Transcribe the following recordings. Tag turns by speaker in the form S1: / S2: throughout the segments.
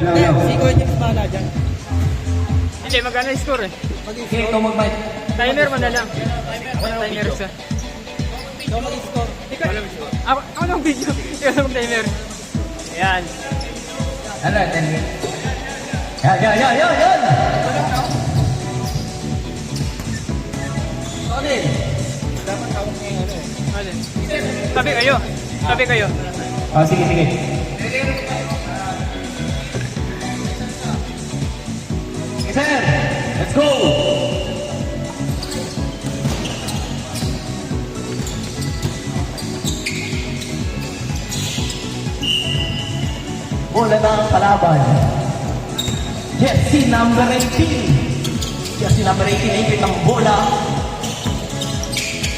S1: Si Kuya James bahala dyan.
S2: Hindi, magkano yung score eh?
S3: Okay, ikaw mag-fight.
S2: Timer mo na lang. Timer isa.
S1: Ikaw mag-score.
S2: Ako lang video. Ikaw lang timer. Ayan.
S3: Ano, 10 minutes? Yan! Solid.
S1: Dapat tawag niya yung ano eh.
S2: Alin? Tabi kayo. Tabi kayo.
S3: Oh, sige. Okay, sir. Let's go. Bola na ang kalaban. Jersey number 18. Jersey number 18 ay ikit ang bola.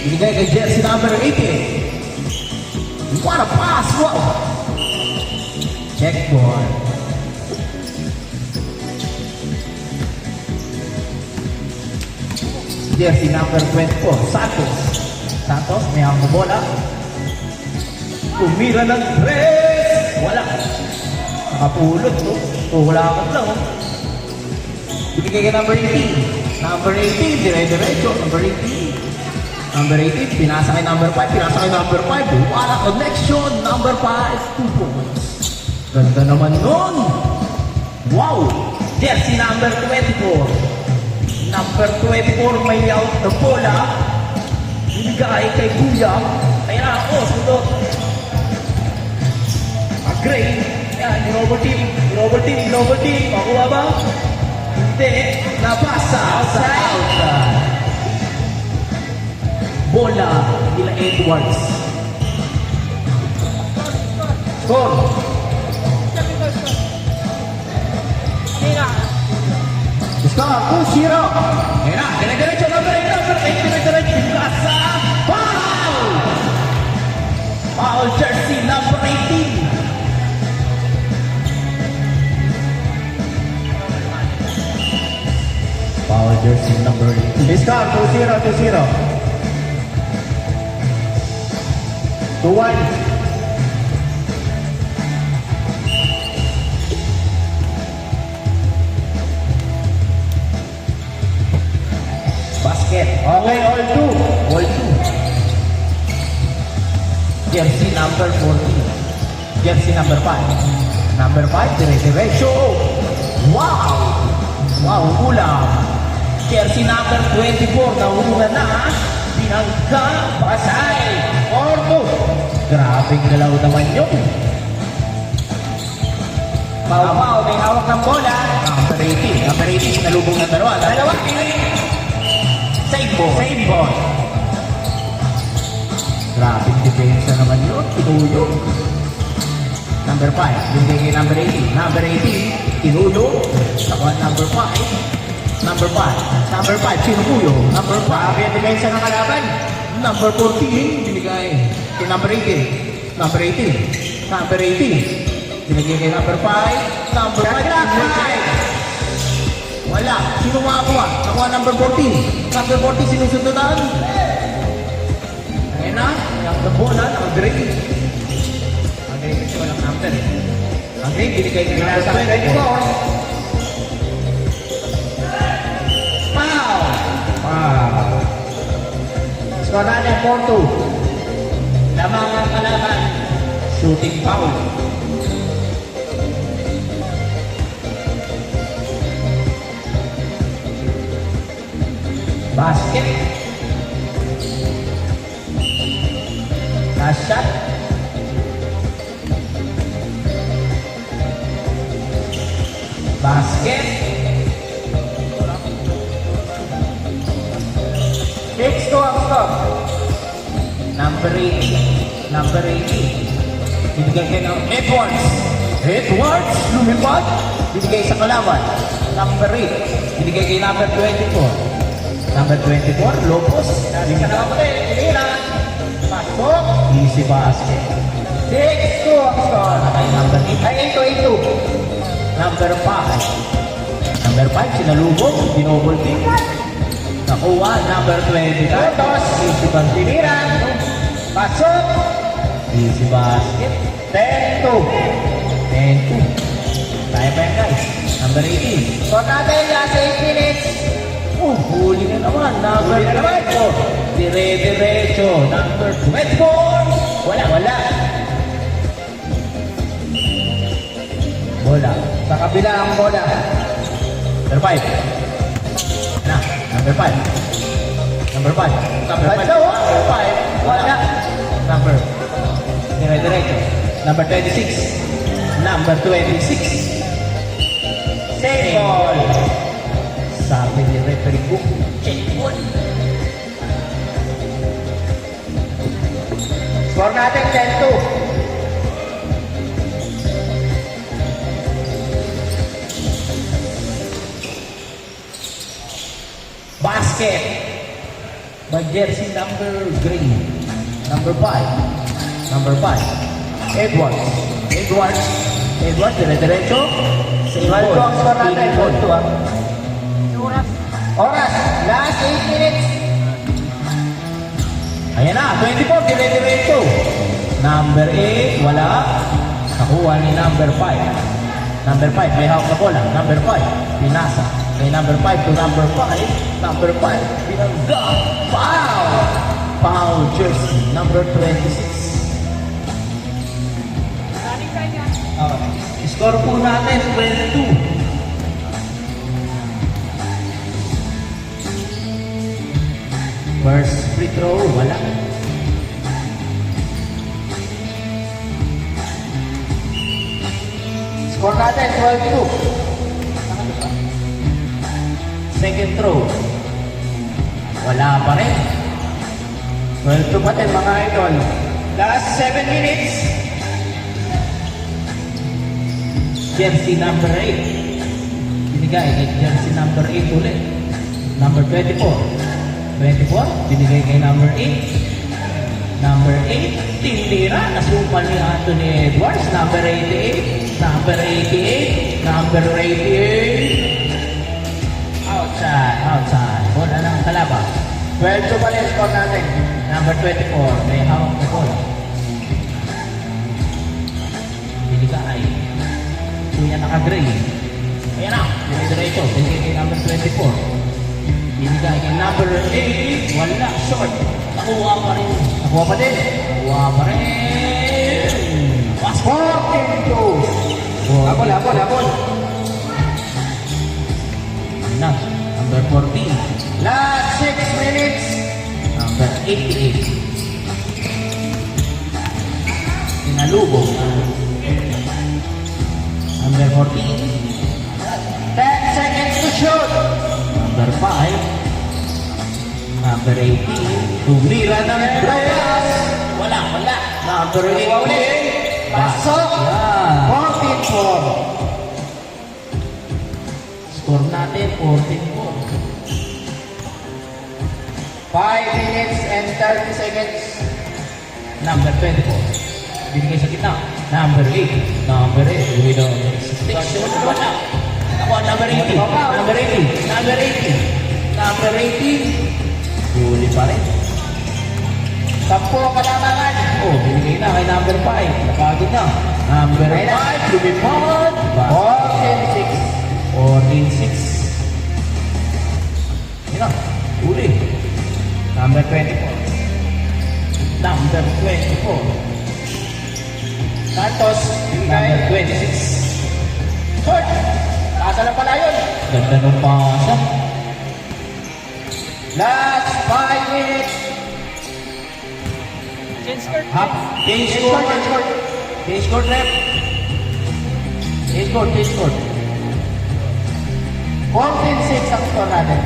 S3: Binigay kay jersey number 18. What a pass! Wow! Check ball. Jersey number 24, Santos. Santos, may hanggang bola. Tumira ng 3. Wala. Nakapulot, no? Wala lang, oh. Binigay kay number 18. Number 18, dire-diretso. Number 18. Number 18, pinasa kay number 5. Pinasa kay number 5. Wala connection. Number 5, 2 points. Ganda naman nun. Wow! Jersey number 24. Number 24, may out na bola. Binigay kay Kuya. Ayan ako, sundot. Gray. Ayan, Global team. Makuha ba? Hindi. Nabasa sa out. Bola nila Edwards. Score. Score, 2-0. Ayan na, dire-diretso, number 8, dire-diretso, Basa. Foul! Foul jersey number 18. Foul jersey number 18. Score, 2-0. 2-1. Basket. Okay, all two. Jersey number 14. Jersey number 5. Number 5, dire-diretso. Wow! Wow, ulam. Jersey number 24, nauna na. Binangga, Pasay. Orto. Grabing galaw naman yun. Pau, may hawak ng bola. Number 18, nalubog ng dalawa. Save ball. Grabing depensa naman yun. Tinuyo. Number 5. Binigay kay number 18. Number 18. Tinuyo. Saka number 5. Number 5. Sinukuyo. Number 5. Grabe ang depensa ng kalaban. Number 14. Binigay kay number 18. Number 18. Binigay kay number 5. Number 5. Wala. Sino makakuha? Nakuha number 14. Number 14 sinusundutan. Ayan na. Yung bola, naka-gray. Naka-gray kasi walang number. Okay, binigay ka na sa akin. Foul! Score natin 4-2. Lamang ang kalaban. Shooting foul. Basket. Last shot. Basket. Next to ang stop. Number 18. Binigay kayo ng Edwards. Lumipad. Binigay sa kalaban. Number 8. Binigay kay number 24. Number 24, Lopos. Dari ka naman pala, tinilan. Pasok. Easy basket. 6-2 ang score. Kay number 8. Ay, 8-2. Number 5, sinalubog. Dinobol team. Nakuha, number 20. Lopos. Easy bang tinilan. Pasok. Easy basket. 10-2. Kaya pa yan guys. Number 18.
S2: Score natin, last 8 minutes.
S3: Huli na naman. Number
S2: Huli na naman.
S3: 24. Dire-diretso. Number 24. Wala. Bola.
S2: Sa kabila ang bola.
S3: Number 5. Na. Number 5. Number 5. Number 5.
S2: Number
S3: 5. Wala. Number. Dire-diretso. Number 26. Number 26.
S2: Save ball.
S3: Sabi ni referee book, check ball.
S2: Score natin, 10-2.
S3: Basket. By jersey number green. Number 5. Number 5. Edwards. Dire-diretso. Save
S2: Well,
S3: ball.
S2: ang score natin,
S3: Ball.
S2: 12-2. Oras, last 8 minutes.
S3: Ayan na, 24, dire-diretso. Number 8, wala. Nakuha ni number 5. Number 5, may hawak na bola. Number 5, pinasa. Kay number 5 to number 5. Number 5, binangga. Foul! Foul jersey, number 26. Score po natin, 22. First free throw, wala.
S2: Score natin, 12-2.
S3: Second throw, wala pa rin.
S2: 12-2 pa din, mga idol. Last 7 minutes.
S3: Jersey number 8. Binigay kay jersey number 8 ulit. Number 24. 24, binigay kay number 8. Number 8, tindira. Nasumpal ni Anthony Edwards. Number 88. Number 88. Number 88. Outside. Bola ng kalaban.
S2: 12-2 pa din, score natin.
S3: Number 24, may hawak na bola. Binigay. Kuya naka-gray. Ayan na, dire-diretso. Binigay kay number 24. Binigay kay number 8. Wala, short. Nakuha pa rin.
S2: Nakuha pa din.
S3: Nakuha pa rin. Basket.
S2: 14-2. Habol.
S3: Na, number 14.
S2: Last 6 minutes.
S3: Number 88. Pinalubog. Number 14.
S2: 10 seconds to shoot.
S3: Number 5. Number 18. Tumira ng Bryas. Wala. Number 18.
S2: Pasok.
S3: Yeah.
S2: 14-4.
S3: Score natin 14-4.
S2: 5 minutes and 30 seconds.
S3: Number 24. Binigay sa gitna. Number 8. Number 8. With a stick shot. Wala. Ako, number 18. Number 18. Number 18. Number 18. Huli pa rin.
S2: 10 kalamangan.
S3: Oh, binigay na kay number 5. Napagod na. Number 5. Lumipad.
S2: 14-6.
S3: 14-6. Yun na. Huli. Number 24. Number 24.
S2: Santos.
S3: Number 26.
S2: Short. Kasa lang pala yun.
S3: Ganda ng pasa.
S2: Last 5 minutes.
S1: Change skirt.
S3: Change
S2: Change
S3: score.
S2: court.
S3: Change score, rep. Change score.
S2: 14-6 ang score natin.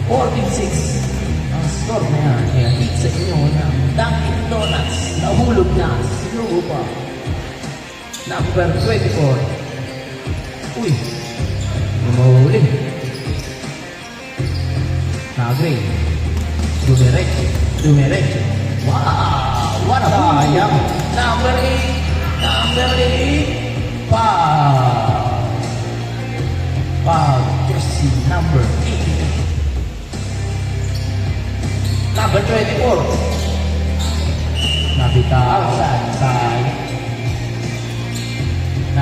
S3: 14-6. Ang score na yan. Kaya hit sa inyo ng Dunkin Donuts. Nahulog na. Siguro pa. Number 24. Uy. Lumahuli. Nagray. Dumiretso. Wow! What a sayang. Number 8. Foul. Jersey number 8. Number 24. Nabitaw. Side.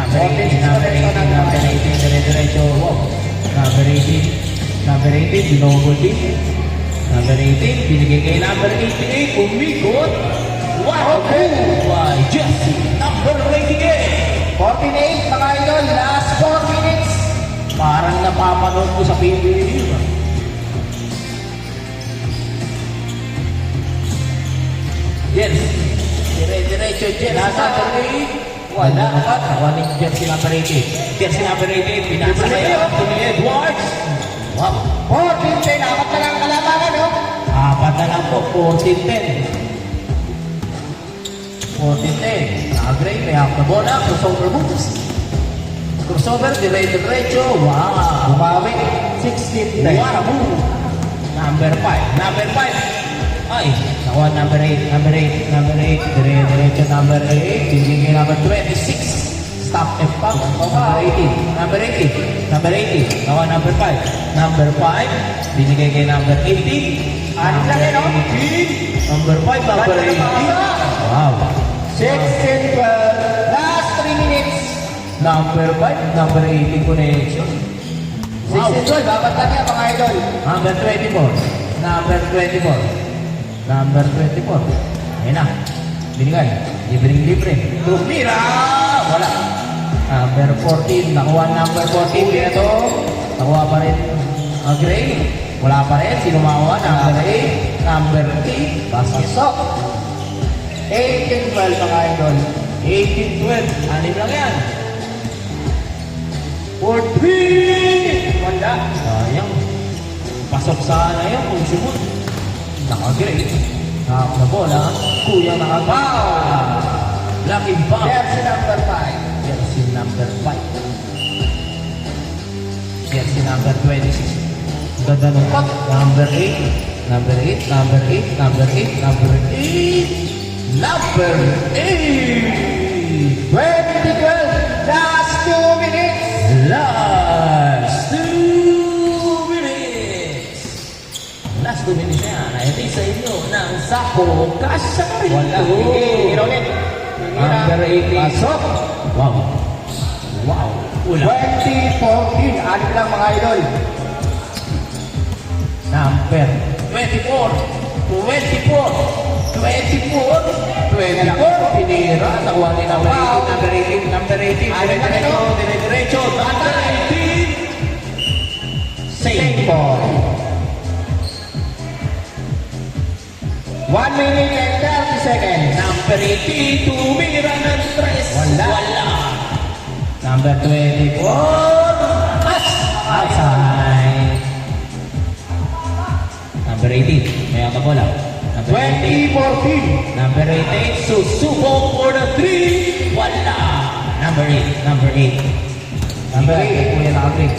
S3: Number 18, number 18, number 18, dire-diretso. Wow. Number 18, number 18, binobol din. Number 18, binigay kay number 88, umikot. Wow! By Jesse, number 88.
S2: 48 mga idol, last 4 minutes.
S3: Parang napapanood ko sa PBA. Yes. Dire-diretso, Jen. Nasa tuloy. Wala. Nakuha ni Jersey number 88. Jersey number 88. Pinasa kaya to ni Edwards. Wow.
S2: 14-10, apat na lang kalabangan, no?
S3: Apat na lang po. 14-10. 14-10. Nag-gray. May half na bola. Crossover moves. Crossover. Dire-diretso. Wow.
S2: Bumawi, 16-10.
S3: What a move. Number 5. Number 5. Ay, nakuha number 8, number 8, number 8, dire-diretso number 8, binigay number 26, stop and pop, number 18, number 18, number 18, nakuha number 5, number 5, binigay kay number 18,
S2: Anim lang yan, no?
S3: 18, number 5, number 18, wow,
S2: 16-12, last 3 minutes.
S3: number 5, number 18 connection, wow,
S2: 16-12, apat lang yan mga idol.
S3: number 24, number 24, number 24. Ayun na. Binigay. Libreng-libre. Tumira! Wala. Number 14. Nakuha number 14. Ito. Nakuha pa rin. Gray. Wala pa rin. Sino makuha? Number 8. Number 8.
S2: Pasok. 18-12 mga idol.
S3: 18-12. Anim lang yan. For 3. Wala. Sayang. Pasok sana yun kung sumut. Naka-gray. Half na bola. Kuya naka-foul. Lucky foul.
S2: Jersey number 5.
S3: Jersey number 5. Jersey number 26. Ganda ng puck. Number 8. Number 8. Number 8. Number 8. Number 8. Number 8.
S2: 20-12, last 2 minutes.
S3: Last 2 minutes. Last 2 minutes na yan. Ay, sa inyo ng Sako Kasarito.
S2: Wala. Hindi ulit.
S3: Number 18.
S2: Pasok.
S3: Wow. Wow. Ulang.
S2: 20-14, anim lang mga idol.
S3: Number 24. 24. 24. Pinira. Nakuha ni number 18. Number 18. Number 18. Dire-diretso. Number 18. Same ball.
S2: 1 minute and 30 seconds.
S3: Number 18. Tumira ng tres.
S2: Wala.
S3: Number 24. Outside. Number 18. May ako bola. Number 18.
S2: 20-14.
S3: Number 88, susubok for the 3. Wala. Number 8. Number 8. Number 8. Kuya nakagrid.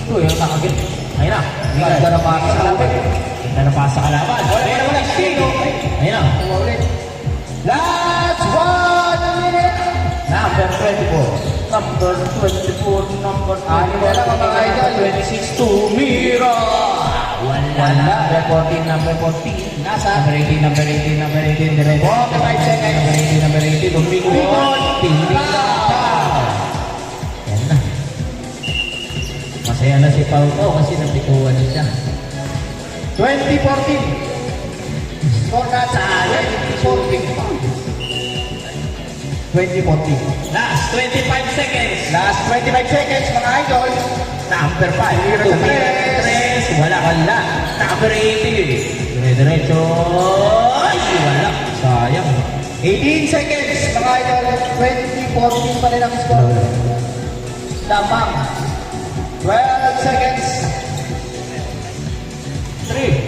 S3: Kuya nakagrid. Ayun na.
S2: Ganda na pasa sa kalaban.
S3: Ganda na pasa sa kalaban.
S2: Wala.
S3: Ayun na.
S2: Ulit. Last 1 minute.
S3: Number 24. Number 24. Number 24.
S2: Ano na lang mga idol?
S3: 26. Tumira. Wala. Number 14. Number 14.
S2: Nasa?
S3: Number 18. Number 18. Number 18. Diretso.
S2: 45 seconds.
S3: Number 18. Number 18. Umikot. Tingin na. Yan na. Masaya na si Pau ko kasi napikuhan na siya.
S2: 20-14. Score na sa 20-14.
S3: Last 25 seconds.
S2: Last 25 seconds mga idol.
S3: Number 5. Tumira ng tres. Wala wala. Number 18. Dire-diretso. Ay, wala. Sayang.
S2: 18 seconds mga idol. 20-14 pa rin ang score. Lamang. 12 seconds.
S3: 3.